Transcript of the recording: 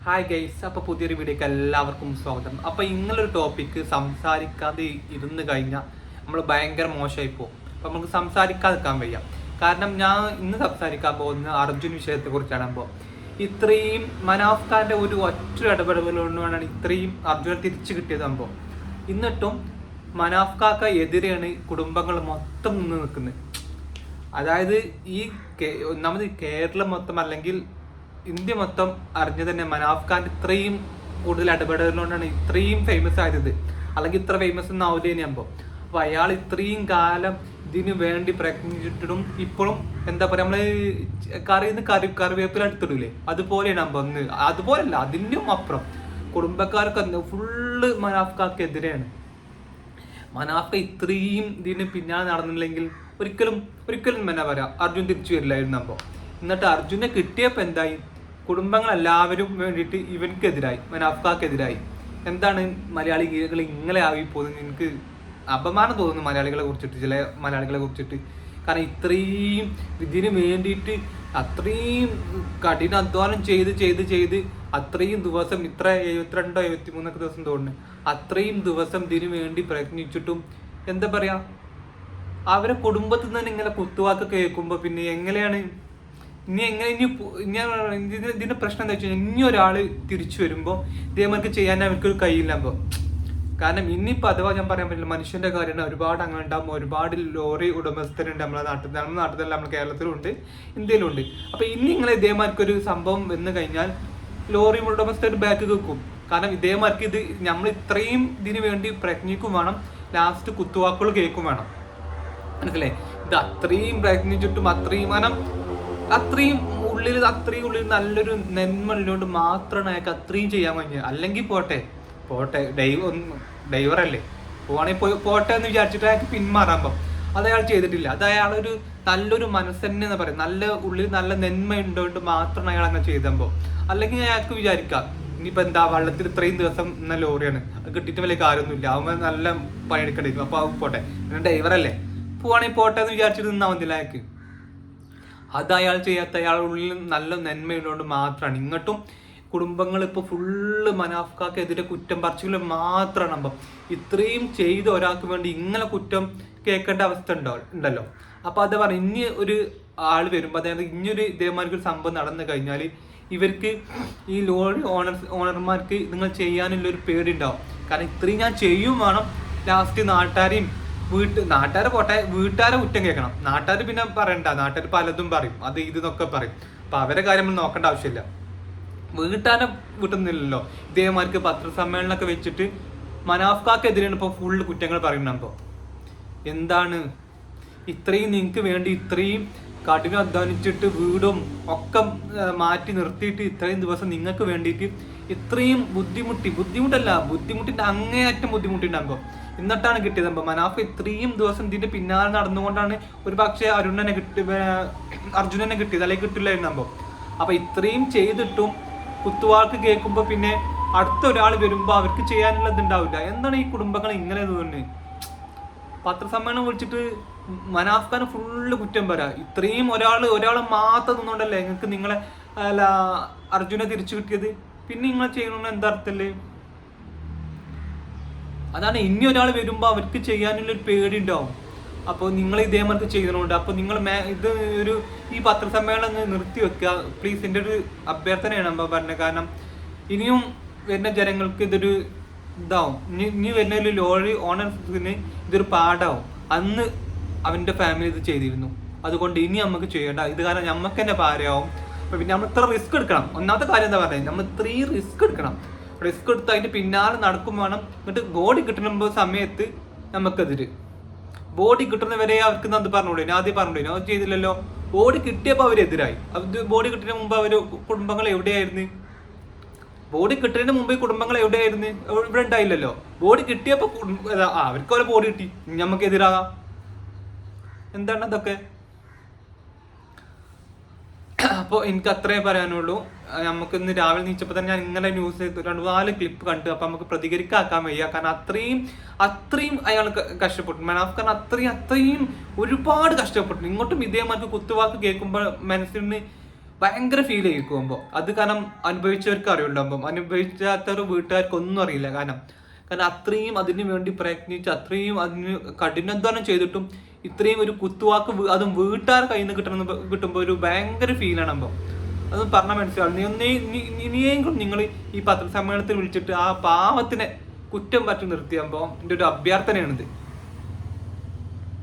Hi guys, അപ്പോൾ പുതിയൊരു വീഡിയോക്ക് എല്ലാവർക്കും സ്വാഗതം. അപ്പോൾ ഇങ്ങനൊരു ടോപ്പിക്ക് സംസാരിക്കാതെ ഇരുന്ന് കഴിഞ്ഞാൽ നമ്മൾ ഭയങ്കര മോശമായി പോകും. അപ്പോൾ നമുക്ക് സംസാരിക്കാതിരിക്കാൻ വയ്യ. കാരണം ഞാൻ ഇന്ന് സംസാരിക്കാൻ പോകുന്ന അർജുൻ വിഷയത്തെക്കുറിച്ചാണ്. അപ്പോൾ ഇത്രയും മനാഫ് ഖാൻ്റെ ഒരു ഒറ്റ ഇടപെടലുകൊണ്ടാണ് ഇത്രയും അർജുനെ തിരിച്ചു കിട്ടിയത്. സംഭവം എന്നിട്ടും മനാഫ് ഖാക്ക് എതിരെയാണ് കുടുംബങ്ങൾ മൊത്തം നിന്ന് നിൽക്കുന്നത്. അതായത് ഒന്നാമത് കേരളം മൊത്തം അല്ലെങ്കിൽ ഇന്ത്യ മൊത്തം അറിഞ്ഞു തന്നെ മനാഫ് ഖാൻ ഇത്രയും കൂടുതൽ ഇടപെടലുകൊണ്ടാണ് ഇത്രയും ഫേമസ് ആയത്. അല്ലെങ്കിൽ ഇത്ര ഫേമസ് ഒന്നും ആവില്ല ആകുമ്പോൾ. അപ്പൊ അയാൾ ഇത്രയും കാലം ഇതിന് വേണ്ടി പ്രയത്നിച്ചിട്ടും ഇപ്പോഴും എന്താ പറയാ, നമ്മള് കറിവേപ്പില എടുത്തിടൂലേ, അതുപോലെയാണ് അമ്പന്ന്. അതുപോലല്ല, അതിനും അപ്പുറം കുടുംബക്കാർക്ക് ഫുള്ള് മനാഫ് ഖാക്ക് എതിരെയാണ്. മനാഫ് ഖാൻ ഇത്രയും ഇതിന് പിന്നാലെ നടന്നില്ലെങ്കിൽ ഒരിക്കലും എന്താ പറയാ, അർജുൻ തിരിച്ചു വരില്ലായിരുന്നു. അപ്പോൾ എന്നിട്ട് അർജുനെ കിട്ടിയപ്പോൾ എന്തായി, കുടുംബങ്ങളെല്ലാവരും വേണ്ടിയിട്ട് ഇവൻക്കെതിരായി, മനാഫ് ഖാക്കെതിരായി. എന്താണ് മലയാളികൾ ഇങ്ങനെ ആയി പോകുന്നത്? എനിക്ക് അപമാനം തോന്നുന്നു മലയാളികളെ കുറിച്ചിട്ട്, ചില മലയാളികളെ കുറിച്ചിട്ട്. കാരണം ഇത്രയും ഇതിന് വേണ്ടിയിട്ട് അത്രയും കഠിനാധ്വാനം ചെയ്ത് അത്രയും ദിവസം, ഇത്ര 72 73 ദിവസം തോന്നുന്നു, അത്രയും ദിവസം ഇതിനു വേണ്ടി പ്രയത്നിച്ചിട്ടും എന്താ പറയാ, അവരെ കുടുംബത്തിൽ നിന്ന് തന്നെ ഇങ്ങനെ കുത്തുവാക്ക് കേൾക്കുമ്പോൾ പിന്നെ എങ്ങനെയാണ് ഇതിന്റെ പ്രശ്നം എന്താ വെച്ചാൽ, ഇനി ഒരാള് തിരിച്ചു വരുമ്പോ ഇതേമാർക്ക് ചെയ്യാൻ അവർക്കൊരു കഴിയില്ല. അപ്പോൾ കാരണം ഇനിയിപ്പോൾ അഥവാ ഞാൻ പറയാൻ പറ്റില്ല, മനുഷ്യന്റെ കാര്യമാണ്, ഒരുപാട് അങ്ങനെ ഉണ്ടാകും. ഒരുപാട് ലോറി ഉടമസ്ഥരുണ്ട് നമ്മുടെ നാട്ടിലല്ല, നമ്മുടെ കേരളത്തിലുണ്ട്, ഇന്ത്യയിലുണ്ട്. അപ്പൊ ഇനി ഇങ്ങനെ ഇതേമാർക്കൊരു സംഭവം വന്നു കഴിഞ്ഞാൽ ലോറി ഉടമസ്ഥർ ബാക്ക് വെക്കും. കാരണം ഇതേമാർക്ക് ഇത് നമ്മൾ ഇത്രയും ഇതിനു വേണ്ടി പ്രയത്നിക്കും വേണം, ലാസ്റ്റ് കുത്തുവാക്കുകൾ കേൾക്കും വേണം. മനസ്സിലായി? ഇത് അത്രയും പ്രയത്നിച്ചിട്ടും അത്രയും ഉള്ളിൽ നല്ലൊരു നന്മയുള്ളതുകൊണ്ട് മാത്രമാണ് അയാൾക്ക് അത്രയും ചെയ്യാൻ കഴിഞ്ഞത്. അല്ലെങ്കിൽ പോട്ടെ ഡൈവറല്ലേ, പോവാണെങ്കിൽ പോട്ടെ എന്ന് വിചാരിച്ചിട്ട് അയാൾക്ക് പിന്മാറാൻ അത് അയാൾ ചെയ്തിട്ടില്ല. അത് അയാളൊരു നല്ലൊരു മനസ്സന്നെ എന്ന് പറയും, നല്ല ഉള്ളിൽ നല്ല നന്മ ഉണ്ടോണ്ട് മാത്രമാണ് അയാൾ അങ്ങനെ ചെയ്തപ്പോൾ. അല്ലെങ്കിൽ അയാൾക്ക് വിചാരിക്കാം ഇനിയിപ്പോൾ എന്താ, വെള്ളത്തിൽ ഇത്രയും ദിവസം എന്ന ലോറിയാണ്, അത് കിട്ടിയിട്ട് വലിയ കാര്യമൊന്നുമില്ല, അവൻ നല്ല പണിയെടുക്കേണ്ടിരിക്കും, അപ്പോൾ പോട്ടെ, ഡൈവറല്ലേ, പോവാണെങ്കിൽ പോട്ടെ എന്ന് വിചാരിച്ചിട്ട് നിന്നാ മതില്ല അയാൾക്ക്. അത് അയാൾ ചെയ്യാത്ത, അയാളുടെ ഉള്ളിൽ നല്ല നന്മയുള്ളതുകൊണ്ട് മാത്രമാണ്. ഇങ്ങോട്ടും കുടുംബങ്ങൾ ഇപ്പോൾ ഫുള്ള് മനാഫ് ഖാക്കെതിരെ കുറ്റം പറിച്ചുകൾ മാത്രമാണ്. അപ്പം ഇത്രയും ചെയ്ത് ഒരാൾക്ക് വേണ്ടി ഇങ്ങനെ കുറ്റം കേൾക്കേണ്ട അവസ്ഥ ഉണ്ടല്ലോ. അപ്പൊ അത് പറ, ഇനി ഒരു ആൾ വരുമ്പോൾ, അതായത് ഇനിയൊരു ഇതേമാർക്ക് ഒരു സംഭവം നടന്നു കഴിഞ്ഞാൽ ഇവർക്ക് ഈ ലോറി ഓണർമാർക്ക് നിങ്ങൾ ചെയ്യാനുള്ളൊരു പേടി ഉണ്ടാവും. കാരണം ഇത്രയും ഞാൻ ചെയ്യും വേണം, ലാസ്റ്റ് നാട്ടുകാരെ പോട്ടെ, വീട്ടുകാരെ കുറ്റം കേൾക്കണം. നാട്ടുകാർ പിന്നെ പറയണ്ട, നാട്ടുകാർ പലതും പറയും, അത് ഇതെന്നൊക്കെ പറയും. അപ്പൊ അവരെ കാര്യം നമ്മൾ നോക്കേണ്ട ആവശ്യമില്ല. വീട്ടുകാരെ വിട്ടുന്നില്ലല്ലോ. ഇതേമാർക്ക് പത്രസമ്മേളനമൊക്കെ വെച്ചിട്ട് മനാഫ് ഖാക്കെതിരെയാണ് ഇപ്പോൾ ഫുള്ള് കുറ്റങ്ങൾ പറയുന്നത്. എന്താണ് ഇത്രയും നിങ്ങൾക്ക് വേണ്ടി ഇത്രയും കഠിനം അധ്വാനിച്ചിട്ട് വീടും ഒക്കെ മാറ്റി നിർത്തിയിട്ട് ഇത്രയും ദിവസം നിങ്ങൾക്ക് വേണ്ടിയിട്ട് ഇത്രയും ബുദ്ധിമുട്ടിന്റെ അങ്ങേയറ്റം ബുദ്ധിമുട്ടുണ്ടാകുമ്പോൾ എന്നിട്ടാണ് കിട്ടിയത്. മനാഫ് ഇത്രയും ദിവസം ഇതിന്റെ പിന്നാലെ നടന്നുകൊണ്ടാണ് ഒരു പക്ഷേ അർജുനനെ കിട്ടിയത്, അല്ലെങ്കിൽ കിട്ടില്ലായിരുന്നു. അപ്പൊ ഇത്രയും ചെയ്തിട്ടും കുത്തുവാക്ക് കേൾക്കുമ്പോ പിന്നെ അടുത്ത ഒരാൾ വരുമ്പോ അവർക്ക് ചെയ്യാനുള്ളത് ഉണ്ടാവില്ല. എന്താണ് ഈ കുടുംബങ്ങൾ ഇങ്ങനെ തോന്നുന്നത്? പത്രസമ്മേളനം വിളിച്ചിട്ട് മനാഫ് ഖാൻ ഫുള്ള് കുറ്റം പറയാ. ഇത്രയും ഒരാളെ മാത്രം നിന്നുകൊണ്ടല്ലേ നിങ്ങൾക്ക് നിങ്ങളെ അർജുനെ തിരിച്ചു കിട്ടിയത്. പിന്നെ നിങ്ങൾ ചെയ്യണമെന്ന് എന്താ അർത്ഥല്ലേ? അതാണ്, ഇനി ഒരാൾ വരുമ്പോൾ അവർക്ക് ചെയ്യാനുള്ളൊരു പേടി ഉണ്ടാവും. അപ്പോൾ നിങ്ങൾ ഇതേമാർക്ക് ചെയ്യണമുണ്ട്. അപ്പോൾ നിങ്ങൾ ഈ പത്രസമ്മേളനം നിർത്തി വെക്കുക പ്ലീസ്. എൻ്റെ ഒരു അഭ്യർത്ഥനയാണ് അമ്മ പറഞ്ഞത്. കാരണം ഇനിയും വരുന്ന ജനങ്ങൾക്ക് ഇതൊരു ഇതാവും. ഇനി വരുന്ന ഒരു ലോറി ഓണർസിന് ഇതൊരു പാടാവും. അന്ന് അവൻ്റെ ഫാമിലി ഇത് ചെയ്തിരുന്നു, അതുകൊണ്ട് ഇനി നമുക്ക് ചെയ്യേണ്ട ഇത്. കാരണം നമുക്ക് തന്നെ പാരയാവും. അപ്പൊ പിന്നെ നമ്മൾ ഇത്ര റിസ്ക് എടുക്കണം. ഒന്നാമത്തെ കാര്യം എന്താ പറയുക, നമ്മൾ ഇത്രയും റിസ്ക് എടുക്കണം. റിസ്ക് എടുത്ത് അതിന്റെ പിന്നാലെ നടക്കും വേണം. എന്നിട്ട് ബോഡി കിട്ടുന്ന സമയത്ത് നമുക്കെതിര്, ബോഡി കിട്ടുന്നവരെ അവർക്ക് അത് പറഞ്ഞോളൂ, ആദ്യം പറഞ്ഞോളൂ, അത് ചെയ്തില്ലല്ലോ. ബോഡി കിട്ടിയപ്പോൾ അവരെതിരായി. അത് ബോഡി കിട്ടുന്നതിന് മുമ്പ് അവര് കുടുംബങ്ങൾ എവിടെയായിരുന്നു? ബോഡി കിട്ടുന്നതിന് മുമ്പ് കുടുംബങ്ങൾ എവിടെയായിരുന്നു? ഇവിടെ ഉണ്ടായില്ലല്ലോ. ബോഡി കിട്ടിയപ്പോ അവർക്ക് അവരെ ബോഡി കിട്ടി, നമുക്ക് എതിരാകാം. എന്താണ് അതൊക്കെ? അപ്പോൾ എനിക്ക് അത്രേ പറയാനുള്ളൂ. നമുക്ക് ഇന്ന് രാവിലെ നീച്ചപ്പോൾ തന്നെ ഞാൻ ഇങ്ങനെ ന്യൂസ് 2-4 ക്ലിപ്പ് കണ്ടു. അപ്പൊ നമുക്ക് പ്രതികരിക്കാക്കാൻ വയ്യ. കാരണം അത്രയും അയാൾ കഷ്ടപ്പെട്ടു. മനാഫ് ഖാൻ അത്രയും ഒരുപാട് കഷ്ടപ്പെട്ടു. ഇങ്ങോട്ടും ഇതേമാർക്ക് കുത്തുവാക്ക് കേൾക്കുമ്പോൾ മനസ്സിന് ഭയങ്കര ഫീൽ ചെയ്യിക്കുമ്പോൾ അത് കാരണം അനുഭവിച്ചവർക്ക് അറിയുണ്ടാകുമ്പോൾ അനുഭവിച്ചാത്തവർ വീട്ടുകാർക്കൊന്നും അറിയില്ല. കാരണം അത്രയും അതിന് വേണ്ടി പ്രയത്നിച്ച് അത്രയും അതിന് കഠിനാധ്വാനം ചെയ്തിട്ടും ഇത്രയും ഒരു കുത്തുവാക്ക് അതും വീട്ടുകാർ കയ്യിൽ നിന്ന് കിട്ടുമ്പോൾ ഒരു ഭയങ്കര ഫീലാണ്. അപ്പോൾ അതൊന്നും പറഞ്ഞാൽ മനസ്സിലാവും. ഇനിയെങ്കിലും നിങ്ങൾ ഈ പത്രസമ്മേളനത്തിൽ വിളിച്ചിട്ട് ആ പാവത്തിനെ കുറ്റം പറ്റി നിർത്തിയാകുമ്പോൾ എൻ്റെ ഒരു അഭ്യർത്ഥനയാണിത്.